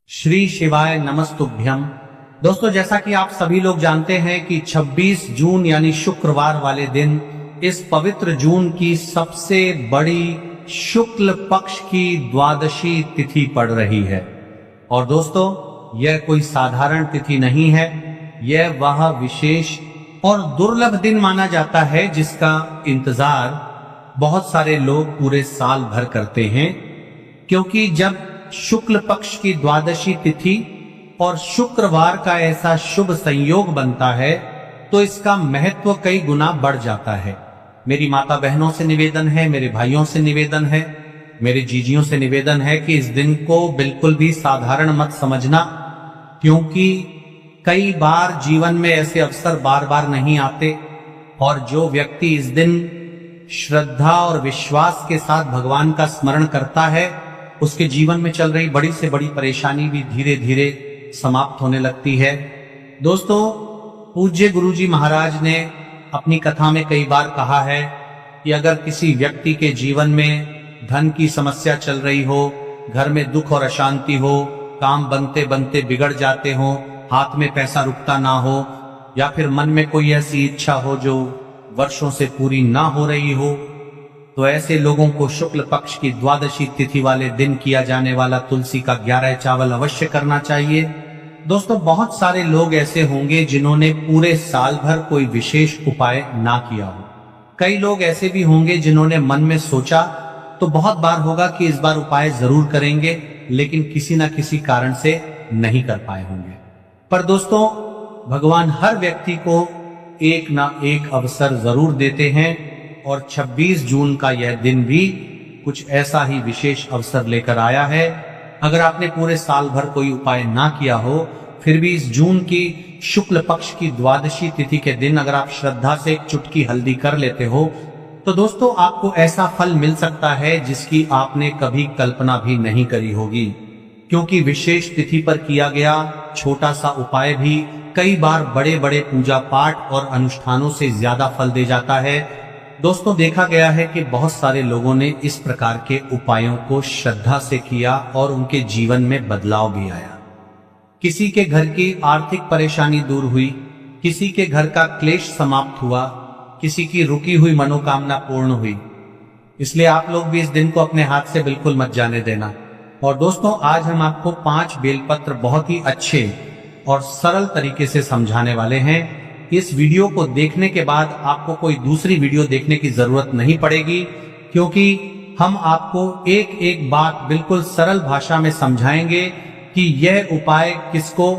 श्री शिवाय नमस्तुभ्यम। दोस्तों, जैसा कि आप सभी लोग जानते हैं कि 26 जून यानी शुक्रवार वाले दिन इस पवित्र जून की सबसे बड़ी शुक्ल पक्ष की द्वादशी तिथि पड़ रही है। और दोस्तों, यह कोई साधारण तिथि नहीं है, यह वह विशेष और दुर्लभ दिन माना जाता है जिसका इंतजार बहुत सारे लोग पूरे साल भर करते हैं। क्योंकि जब शुक्ल पक्ष की द्वादशी तिथि और शुक्रवार का ऐसा शुभ संयोग बनता है तो इसका महत्व कई गुना बढ़ जाता है। मेरी माता बहनों से निवेदन है, मेरे भाइयों से निवेदन है, मेरे जीजियों से निवेदन है कि इस दिन को बिल्कुल भी साधारण मत समझना, क्योंकि कई बार जीवन में ऐसे अवसर बार बार नहीं आते। और जो व्यक्ति इस दिन श्रद्धा और विश्वास के साथ भगवान का स्मरण करता है, उसके जीवन में चल रही बड़ी से बड़ी परेशानी भी धीरे धीरे समाप्त होने लगती है। दोस्तों, पूज्य गुरुजी महाराज ने अपनी कथा में कई बार कहा है कि अगर किसी व्यक्ति के जीवन में धन की समस्या चल रही हो, घर में दुख और अशांति हो, काम बनते बनते बिगड़ जाते हो, हाथ में पैसा रुकता ना हो, या फिर मन में कोई ऐसी इच्छा हो जो वर्षों से पूरी ना हो रही हो, तो ऐसे लोगों को शुक्ल पक्ष की द्वादशी तिथि वाले दिन किया जाने वाला तुलसी का 11 चावल अवश्य करना चाहिए। दोस्तों, बहुत सारे लोग ऐसे होंगे जिन्होंने पूरे साल भर कोई विशेष उपाय ना किया हो। कई लोग ऐसे भी होंगे जिन्होंने मन में सोचा तो बहुत बार होगा कि इस बार उपाय जरूर करेंगे, लेकिन किसी न किसी कारण से नहीं कर पाए होंगे। पर दोस्तों, भगवान हर व्यक्ति को एक ना एक अवसर जरूर देते हैं, और 26 जून का यह दिन भी कुछ ऐसा ही विशेष अवसर लेकर आया है। अगर आपने पूरे साल भर कोई उपाय ना किया हो, फिर भी इस जून की शुक्ल पक्ष की द्वादशी तिथि के दिन अगर आप श्रद्धा से एक चुटकी हल्दी कर लेते हो, तो दोस्तों आपको ऐसा फल मिल सकता है जिसकी आपने कभी कल्पना भी नहीं करी होगी। क्योंकि विशेष तिथि पर किया गया छोटा सा उपाय भी कई बार बड़े बड़े पूजा पाठ और अनुष्ठानों से ज्यादा फल दे जाता है। दोस्तों, देखा गया है कि बहुत सारे लोगों ने इस प्रकार के उपायों को श्रद्धा से किया और उनके जीवन में बदलाव भी आया। किसी के घर की आर्थिक परेशानी दूर हुई, किसी के घर का क्लेश समाप्त हुआ, किसी की रुकी हुई मनोकामना पूर्ण हुई। इसलिए आप लोग भी इस दिन को अपने हाथ से बिल्कुल मत जाने देना। और दोस्तों, आज हम आपको 5 बेलपत्र बहुत ही अच्छे और सरल तरीके से समझाने वाले हैं। इस वीडियो को देखने के बाद आपको कोई दूसरी वीडियो देखने की जरूरत नहीं पड़ेगी, क्योंकि हम आपको एक एक बात बिल्कुल सरल भाषा में समझाएंगे कि यह उपाय किसको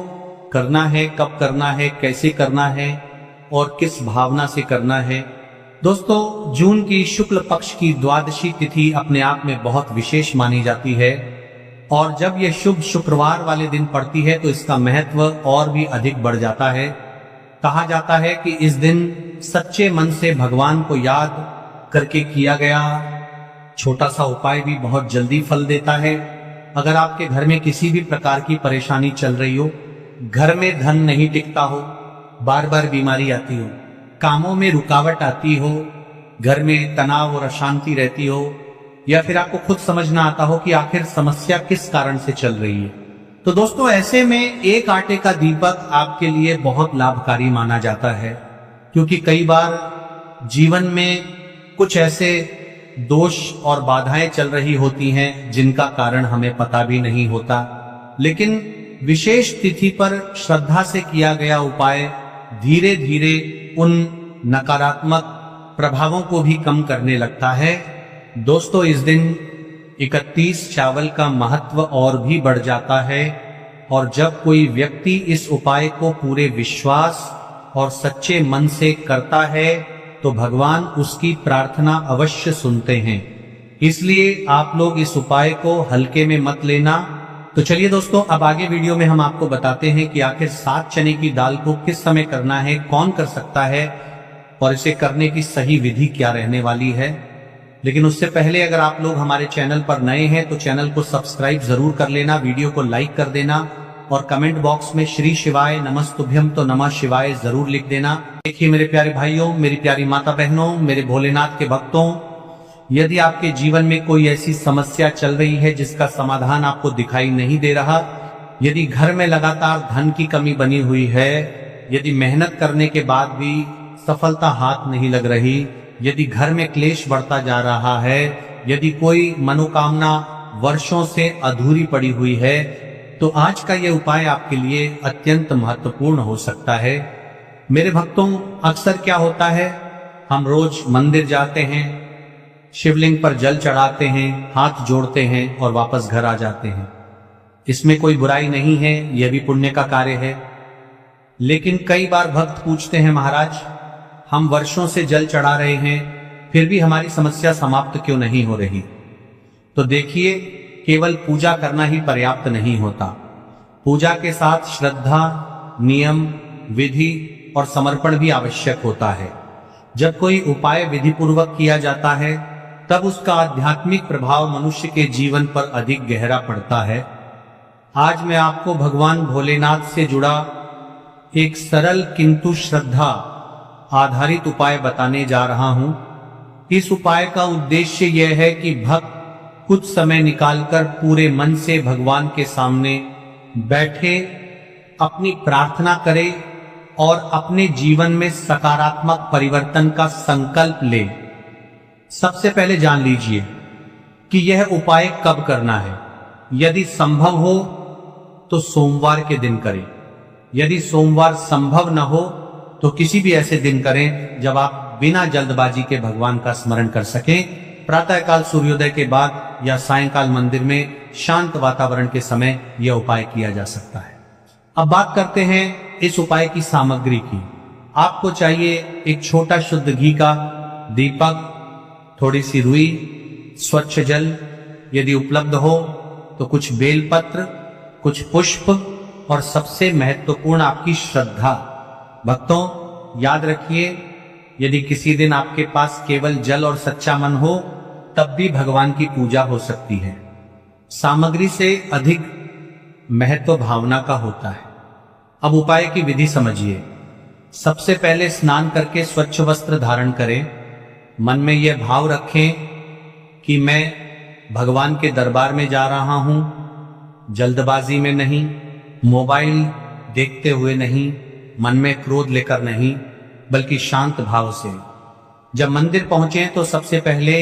करना है, कब करना है, कैसे करना है और किस भावना से करना है। दोस्तों, जून की शुक्ल पक्ष की द्वादशी तिथि अपने आप में बहुत विशेष मानी जाती है, और जब यह शुभ शुक्रवार वाले दिन पड़ती है तो इसका महत्व और भी अधिक बढ़ जाता है। कहा जाता है कि इस दिन सच्चे मन से भगवान को याद करके किया गया छोटा सा उपाय भी बहुत जल्दी फल देता है। अगर आपके घर में किसी भी प्रकार की परेशानी चल रही हो, घर में धन नहीं टिकता हो, बार बार बीमारी आती हो, कामों में रुकावट आती हो, घर में तनाव और अशांति रहती हो, या फिर आपको खुद समझ ना आता हो कि आखिर समस्या किस कारण से चल रही है, तो दोस्तों ऐसे में एक आटे का दीपक आपके लिए बहुत लाभकारी माना जाता है। क्योंकि कई बार जीवन में कुछ ऐसे दोष और बाधाएं चल रही होती हैं जिनका कारण हमें पता भी नहीं होता, लेकिन विशेष तिथि पर श्रद्धा से किया गया उपाय धीरे धीरे उन नकारात्मक प्रभावों को भी कम करने लगता है। दोस्तों, इस दिन 31 चावल का महत्व और भी बढ़ जाता है, और जब कोई व्यक्ति इस उपाय को पूरे विश्वास और सच्चे मन से करता है तो भगवान उसकी प्रार्थना अवश्य सुनते हैं। इसलिए आप लोग इस उपाय को हल्के में मत लेना। तो चलिए दोस्तों, अब आगे वीडियो में हम आपको बताते हैं कि आखिर 7 चने की दाल को किस समय करना है, कौन कर सकता है, और इसे करने की सही विधि क्या रहने वाली है। लेकिन उससे पहले अगर आप लोग हमारे चैनल पर नए हैं तो चैनल को सब्सक्राइब जरूर कर लेना, वीडियो को लाइक कर देना, और कमेंट बॉक्स में श्री शिवाय नमस्तुभ्यम तो नमः शिवाय जरूर लिख देना। देखिए मेरे प्यारे भाइयों, मेरी प्यारी माता बहनों, मेरे भोलेनाथ के भक्तों, यदि आपके जीवन में कोई ऐसी समस्या चल रही है जिसका समाधान आपको दिखाई नहीं दे रहा, यदि घर में लगातार धन की कमी बनी हुई है, यदि मेहनत करने के बाद भी सफलता हाथ नहीं लग रही, यदि घर में क्लेश बढ़ता जा रहा है, यदि कोई मनोकामना वर्षों से अधूरी पड़ी हुई है, तो आज का यह उपाय आपके लिए अत्यंत महत्वपूर्ण हो सकता है। मेरे भक्तों, अक्सर क्या होता है, हम रोज मंदिर जाते हैं, शिवलिंग पर जल चढ़ाते हैं, हाथ जोड़ते हैं और वापस घर आ जाते हैं। इसमें कोई बुराई नहीं है, यह भी पुण्य का कार्य है। लेकिन कई बार भक्त पूछते हैं, महाराज हम वर्षों से जल चढ़ा रहे हैं, फिर भी हमारी समस्या समाप्त क्यों नहीं हो रही? तो देखिए, केवल पूजा करना ही पर्याप्त नहीं होता। पूजा के साथ श्रद्धा, नियम, विधि और समर्पण भी आवश्यक होता है। जब कोई उपाय विधि पूर्वक किया जाता है, तब उसका आध्यात्मिक प्रभाव मनुष्य के जीवन पर अधिक गहरा पड़ता है। आज मैं आपको भगवान भोलेनाथ से जुड़ा एक सरल किंतु श्रद्धा आधारित उपाय बताने जा रहा हूं। इस उपाय का उद्देश्य यह है कि भक्त कुछ समय निकालकर पूरे मन से भगवान के सामने बैठे, अपनी प्रार्थना करे और अपने जीवन में सकारात्मक परिवर्तन का संकल्प ले। सबसे पहले जान लीजिए कि यह उपाय कब करना है। यदि संभव हो तो सोमवार के दिन करें। यदि सोमवार संभव न हो तो किसी भी ऐसे दिन करें जब आप बिना जल्दबाजी के भगवान का स्मरण कर सकें। प्रातःकाल सूर्योदय के बाद या सायंकाल मंदिर में शांत वातावरण के समय यह उपाय किया जा सकता है। अब बात करते हैं इस उपाय की सामग्री की। आपको चाहिए एक छोटा शुद्ध घी का दीपक, थोड़ी सी रुई, स्वच्छ जल, यदि उपलब्ध हो तो कुछ बेलपत्र, कुछ पुष्प और सबसे महत्वपूर्ण आपकी श्रद्धा। भक्तों, याद रखिए, यदि किसी दिन आपके पास केवल जल और सच्चा मन हो, तब भी भगवान की पूजा हो सकती है। सामग्री से अधिक महत्व भावना का होता है। अब उपाय की विधि समझिए। सबसे पहले स्नान करके स्वच्छ वस्त्र धारण करें। मन में यह भाव रखें कि मैं भगवान के दरबार में जा रहा हूं, जल्दबाजी में नहीं, मोबाइल देखते हुए नहीं, मन में क्रोध लेकर नहीं, बल्कि शांत भाव से। जब मंदिर पहुंचे तो सबसे पहले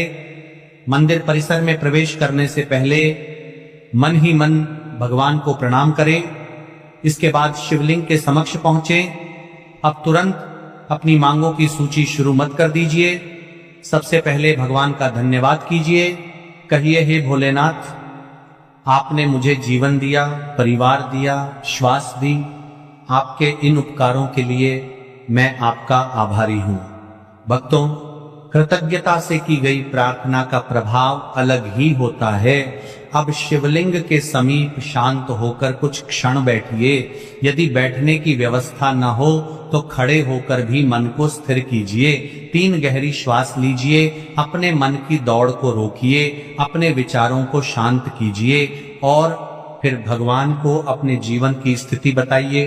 मंदिर परिसर में प्रवेश करने से पहले मन ही मन भगवान को प्रणाम करें। इसके बाद शिवलिंग के समक्ष पहुंचे। अब तुरंत अपनी मांगों की सूची शुरू मत कर दीजिए। सबसे पहले भगवान का धन्यवाद कीजिए। कहिए, हे भोलेनाथ, आपने मुझे जीवन दिया, परिवार दिया, श्वास दी। आपके इन उपकारों के लिए मैं आपका आभारी हूं। भक्तों, कृतज्ञता से की गई प्रार्थना का प्रभाव अलग ही होता है। अब शिवलिंग के समीप शांत होकर कुछ क्षण बैठिए। यदि बैठने की व्यवस्था न हो तो खड़े होकर भी मन को स्थिर कीजिए। 3 गहरी श्वास लीजिए। अपने मन की दौड़ को रोकिए, अपने विचारों को शांत कीजिए और फिर भगवान को अपने जीवन की स्थिति बताइए।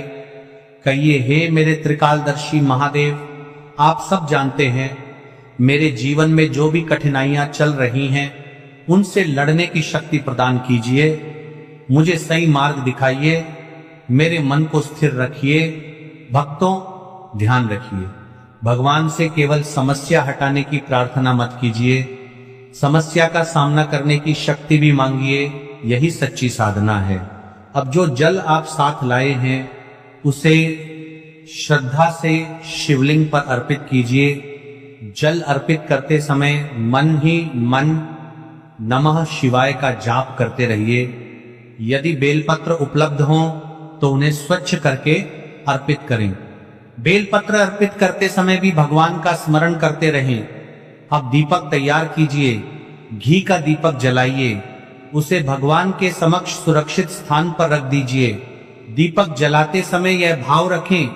कहिए, हे मेरे त्रिकालदर्शी महादेव, आप सब जानते हैं मेरे जीवन में जो भी कठिनाइयां चल रही हैं, उनसे लड़ने की शक्ति प्रदान कीजिए। मुझे सही मार्ग दिखाइए, मेरे मन को स्थिर रखिए। भक्तों, ध्यान रखिए, भगवान से केवल समस्या हटाने की प्रार्थना मत कीजिए, समस्या का सामना करने की शक्ति भी मांगिए। यही सच्ची साधना है। अब जो जल आप साथ लाए हैं उसे श्रद्धा से शिवलिंग पर अर्पित कीजिए। जल अर्पित करते समय मन ही मन नमः शिवाय का जाप करते रहिए। यदि बेलपत्र उपलब्ध हों तो उन्हें स्वच्छ करके अर्पित करें। बेलपत्र अर्पित करते समय भी भगवान का स्मरण करते रहें। अब दीपक तैयार कीजिए, घी का दीपक जलाइए, उसे भगवान के समक्ष सुरक्षित स्थान पर रख दीजिए। दीपक जलाते समय यह भाव रखें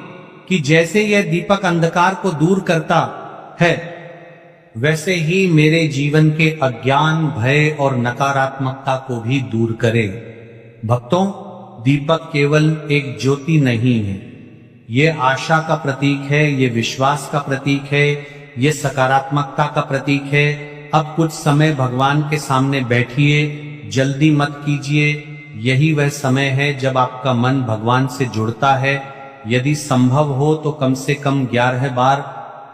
कि जैसे यह दीपक अंधकार को दूर करता है, वैसे ही मेरे जीवन के अज्ञान, भय और नकारात्मकता को भी दूर करे। भक्तों, दीपक केवल एक ज्योति नहीं है, ये आशा का प्रतीक है, ये विश्वास का प्रतीक है, ये सकारात्मकता का प्रतीक है। अब कुछ समय भगवान के सामने बैठिए, जल्दी मत कीजिए, यही वह समय है जब आपका मन भगवान से जुड़ता है। यदि संभव हो तो कम से कम 11 बार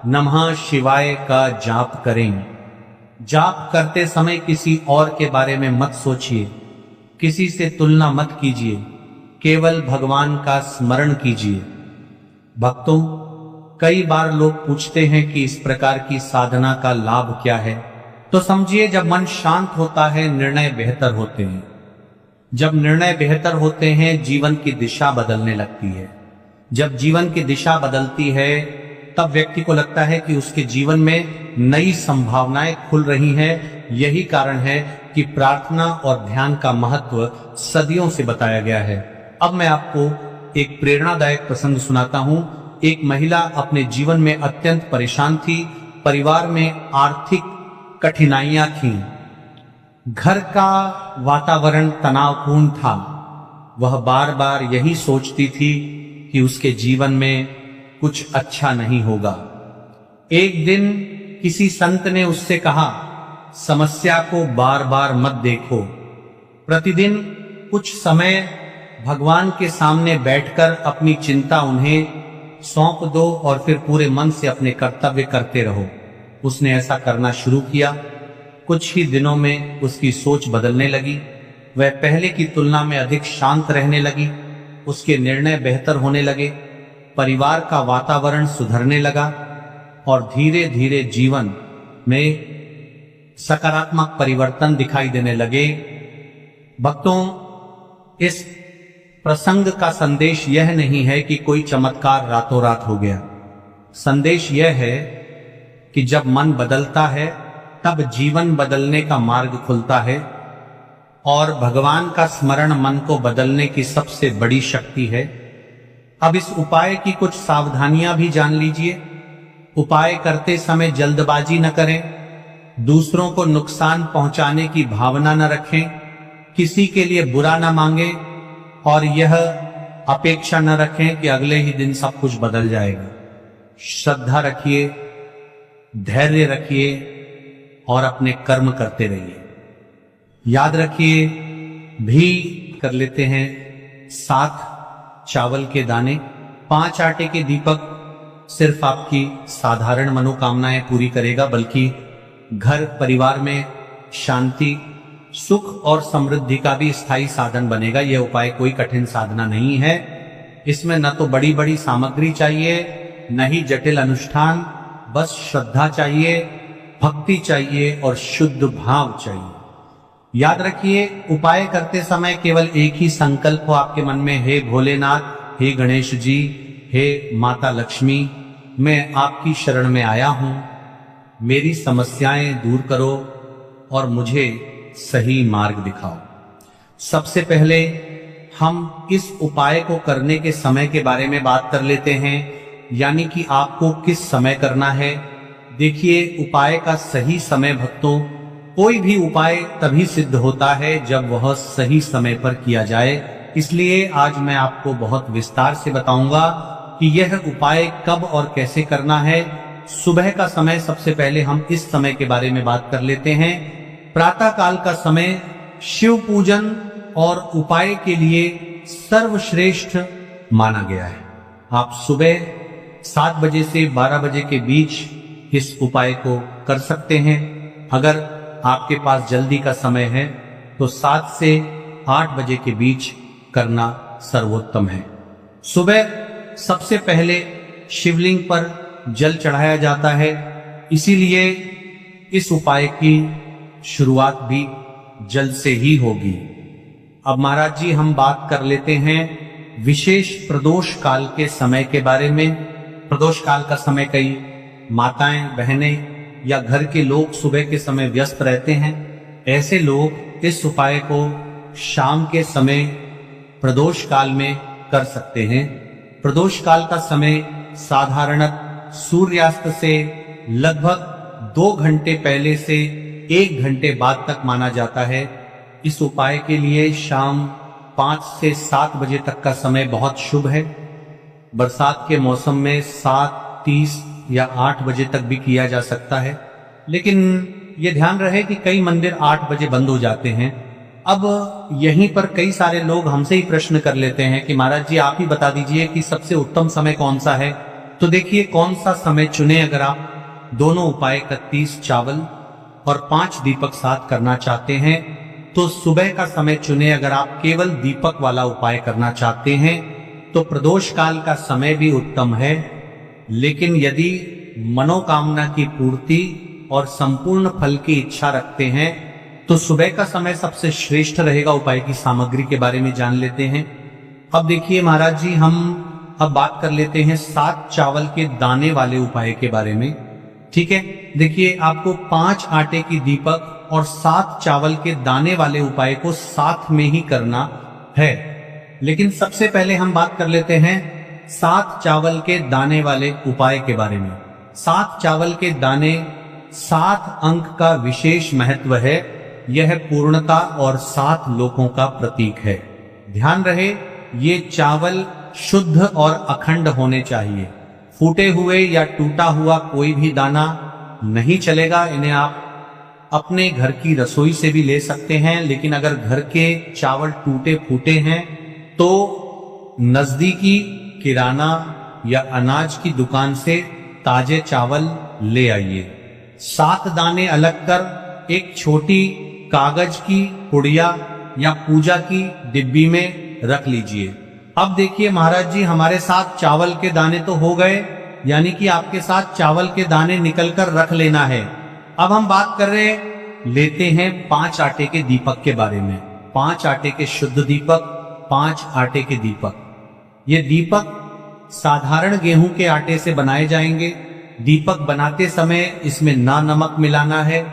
नमः शिवाय का जाप करें। जाप करते समय किसी और के बारे में मत सोचिए, किसी से तुलना मत कीजिए, केवल भगवान का स्मरण कीजिए। भक्तों, कई बार लोग पूछते हैं कि इस प्रकार की साधना का लाभ क्या है। तो समझिए, जब मन शांत होता है निर्णय बेहतर होते हैं। जब निर्णय बेहतर होते हैं जीवन की दिशा बदलने लगती है। जब जीवन की दिशा बदलती है तब व्यक्ति को लगता है कि उसके जीवन में नई संभावनाएं खुल रही हैं। यही कारण है कि प्रार्थना और ध्यान का महत्व सदियों से बताया गया है। अब मैं आपको एक प्रेरणादायक प्रसंग सुनाता हूं। एक महिला अपने जीवन में अत्यंत परेशान थी। परिवार में आर्थिक कठिनाइयां थीं। घर का वातावरण तनावपूर्ण था। वह बार बार यही सोचती थी कि उसके जीवन में कुछ अच्छा नहीं होगा। एक दिन किसी संत ने उससे कहा, समस्या को बार बार मत देखो, प्रतिदिन कुछ समय भगवान के सामने बैठकर अपनी चिंता उन्हें सौंप दो और फिर पूरे मन से अपने कर्तव्य करते रहो। उसने ऐसा करना शुरू किया। कुछ ही दिनों में उसकी सोच बदलने लगी। वह पहले की तुलना में अधिक शांत रहने लगी। उसके निर्णय बेहतर होने लगे। परिवार का वातावरण सुधरने लगा और धीरे धीरे जीवन में सकारात्मक परिवर्तन दिखाई देने लगे। भक्तों, इस प्रसंग का संदेश यह नहीं है कि कोई चमत्कार रातों रात हो गया। संदेश यह है कि जब मन बदलता है तब जीवन बदलने का मार्ग खुलता है और भगवान का स्मरण मन को बदलने की सबसे बड़ी शक्ति है। अब इस उपाय की कुछ सावधानियां भी जान लीजिए। उपाय करते समय जल्दबाजी न करें, दूसरों को नुकसान पहुंचाने की भावना न रखें, किसी के लिए बुरा न मांगे और यह अपेक्षा न रखें कि अगले ही दिन सब कुछ बदल जाएगा। श्रद्धा रखिए, धैर्य रखिए और अपने कर्म करते रहिए। याद रखिए, भी कर लेते हैं 7 चावल के दाने, 5 आटे के दीपक सिर्फ आपकी साधारण मनोकामनाएं पूरी करेगा, बल्कि घर परिवार में शांति, सुख और समृद्धि का भी स्थायी साधन बनेगा। यह उपाय कोई कठिन साधना नहीं है। इसमें न तो बड़ी बड़ी सामग्री चाहिए, न ही जटिल अनुष्ठान। बस श्रद्धा चाहिए, भक्ति चाहिए और शुद्ध भाव चाहिए। याद रखिए, उपाय करते समय केवल एक ही संकल्प हो आपके मन में, हे भोलेनाथ, हे गणेश जी, हे माता लक्ष्मी, मैं आपकी शरण में आया हूं, मेरी समस्याएं दूर करो और मुझे सही मार्ग दिखाओ। सबसे पहले हम इस उपाय को करने के समय के बारे में बात कर लेते हैं, यानी कि आपको किस समय करना है। देखिए, उपाय का सही समय भक्तों, कोई भी उपाय तभी सिद्ध होता है जब वह सही समय पर किया जाए। इसलिए आज मैं आपको बहुत विस्तार से बताऊंगा कि यह उपाय कब और कैसे करना है। सुबह का समय, सबसे पहले हम इस समय के बारे में बात कर लेते हैं। प्रातः काल का समय शिव पूजन और उपाय के लिए सर्वश्रेष्ठ माना गया है। आप सुबह 7 बजे से 12 बजे के बीच इस उपाय को कर सकते हैं। अगर आपके पास जल्दी का समय है तो 7 से 8 बजे के बीच करना सर्वोत्तम है। सुबह सबसे पहले शिवलिंग पर जल चढ़ाया जाता है, इसीलिए इस उपाय की शुरुआत भी जल से ही होगी। अब महाराज जी, हम बात कर लेते हैं विशेष प्रदोष काल के समय के बारे में। प्रदोष काल का समय कई माताएं, बहनें या घर के लोग सुबह के समय व्यस्त रहते हैं। ऐसे लोग इस उपाय को शाम के समय प्रदोष काल में कर सकते हैं। प्रदोष काल का समय साधारणतः सूर्यास्त से लगभग 2 घंटे पहले से 1 घंटे बाद तक माना जाता है। इस उपाय के लिए शाम 5 से 7 बजे तक का समय बहुत शुभ है। बरसात के मौसम में 7:30 या 8 बजे तक भी किया जा सकता है, लेकिन यह ध्यान रहे कि कई मंदिर 8 बजे बंद हो जाते हैं। अब यहीं पर कई सारे लोग हमसे ही प्रश्न कर लेते हैं कि महाराज जी आप ही बता दीजिए कि सबसे उत्तम समय कौन सा है। तो देखिए कौन सा समय चुने अगर आप दोनों उपाय 31 चावल और 5 दीपक साथ करना चाहते हैं तो सुबह का समय चुने। अगर आप केवल दीपक वाला उपाय करना चाहते हैं तो प्रदोष काल का समय भी उत्तम है, लेकिन यदि मनोकामना की पूर्ति और संपूर्ण फल की इच्छा रखते हैं तो सुबह का समय सबसे श्रेष्ठ रहेगा। उपाय की सामग्री के बारे में जान लेते हैं। अब देखिए महाराज जी हम अब बात कर लेते हैं 7 चावल के दाने वाले उपाय के बारे में। ठीक है, देखिए आपको 5 आटे की दीपक और 7 चावल के दाने वाले उपाय को साथ में ही करना है, लेकिन सबसे पहले हम बात कर लेते हैं 7 चावल के दाने वाले उपाय के बारे में। 7 चावल के दाने 7 अंक का विशेष महत्व है। यह पूर्णता और 7 लोकों का प्रतीक है। ध्यान रहे ये चावल शुद्ध और अखंड होने चाहिए। फूटे हुए या टूटा हुआ कोई भी दाना नहीं चलेगा। इन्हें आप अपने घर की रसोई से भी ले सकते हैं, लेकिन अगर घर के चावल टूटे फूटे हैं तो नजदीकी किराना या अनाज की दुकान से ताजे चावल ले आइए। 7 दाने अलग कर एक छोटी कागज की पुड़िया या पूजा की डिब्बी में रख लीजिए। अब देखिए महाराज जी हमारे साथ चावल के दाने तो हो गए, यानी कि आपके साथ चावल के दाने निकलकर रख लेना है। अब हम बात कर रहे लेते हैं 5 आटे के दीपक के बारे में। 5 आटे के शुद्ध दीपक, 5 आटे के दीपक। ये दीपक साधारण गेहूं के आटे से बनाए जाएंगे। दीपक बनाते समय इसमें ना नमक मिलाना है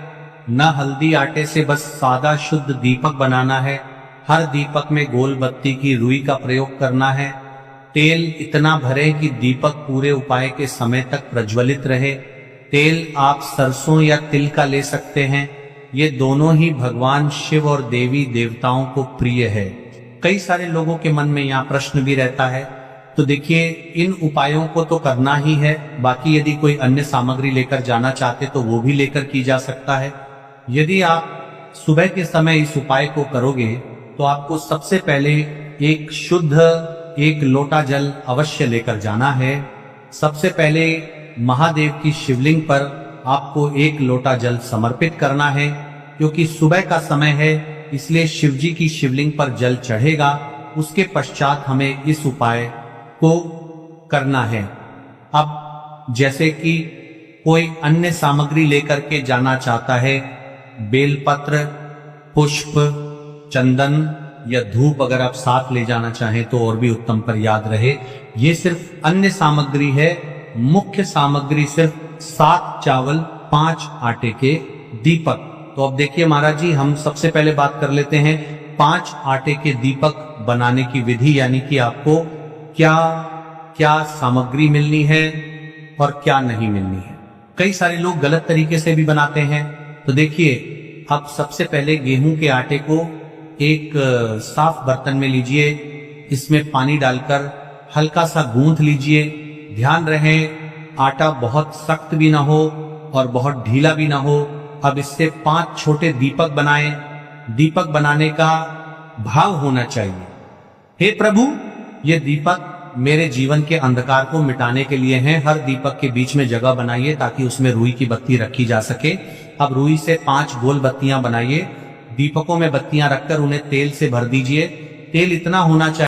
ना हल्दी। आटे से बस सादा शुद्ध दीपक बनाना है। हर दीपक में गोल बत्ती की रुई का प्रयोग करना है। तेल इतना भरे कि दीपक पूरे उपाय के समय तक प्रज्वलित रहे। तेल आप सरसों या तिल का ले सकते हैं। ये दोनों ही भगवान शिव और देवी देवताओं को प्रिय है। कई सारे लोगों के मन में यहाँ प्रश्न भी रहता है, तो देखिए इन उपायों को तो करना ही है। बाकी यदि कोई अन्य सामग्री लेकर जाना चाहते तो वो भी लेकर की जा सकता है। यदि आप सुबह के समय इस उपाय को करोगे तो आपको सबसे पहले एक शुद्ध 1 लोटा जल अवश्य लेकर जाना है। सबसे पहले महादेव की शिवलिंग पर आपको 1 लोटा जल समर्पित करना है, क्योंकि सुबह का समय है इसलिए शिवजी की शिवलिंग पर जल चढ़ेगा। उसके पश्चात हमें इस उपाय को करना है। अब जैसे कि कोई अन्य सामग्री लेकर के जाना चाहता है, बेलपत्र, पुष्प, चंदन या धूप अगर आप साथ ले जाना चाहें तो और भी उत्तम, पर याद रहे ये सिर्फ अन्य सामग्री है। मुख्य सामग्री सिर्फ 7 चावल 5 आटे के दीपक। तो अब देखिए महाराज जी हम सबसे पहले बात कर लेते हैं 5 आटे के दीपक बनाने की विधि, यानी कि आपको क्या क्या सामग्री मिलनी है और क्या नहीं मिलनी है। कई सारे लोग गलत तरीके से भी बनाते हैं। तो देखिए अब सबसे पहले गेहूं के आटे को एक साफ बर्तन में लीजिए। इसमें पानी डालकर हल्का सा गूंथ लीजिए। ध्यान रहे आटा बहुत सख्त भी ना हो और बहुत ढीला भी ना हो। अब इससे 5 छोटे दीपक बनाएं। दीपक बनाने का भाव होना चाहिए, हे प्रभु ये दीपक मेरे जीवन के अंधकार को मिटाने के लिए हैं। हर दीपक के बीच में जगह बनाइए ताकि उसमें रुई की बत्ती रखी जा सके। अब रुई से 5 गोल बत्तियां बनाइए। दीपकों में बत्तियां रखकर उन्हें तेल से भर दीजिए। तेल इतना होना चाहिए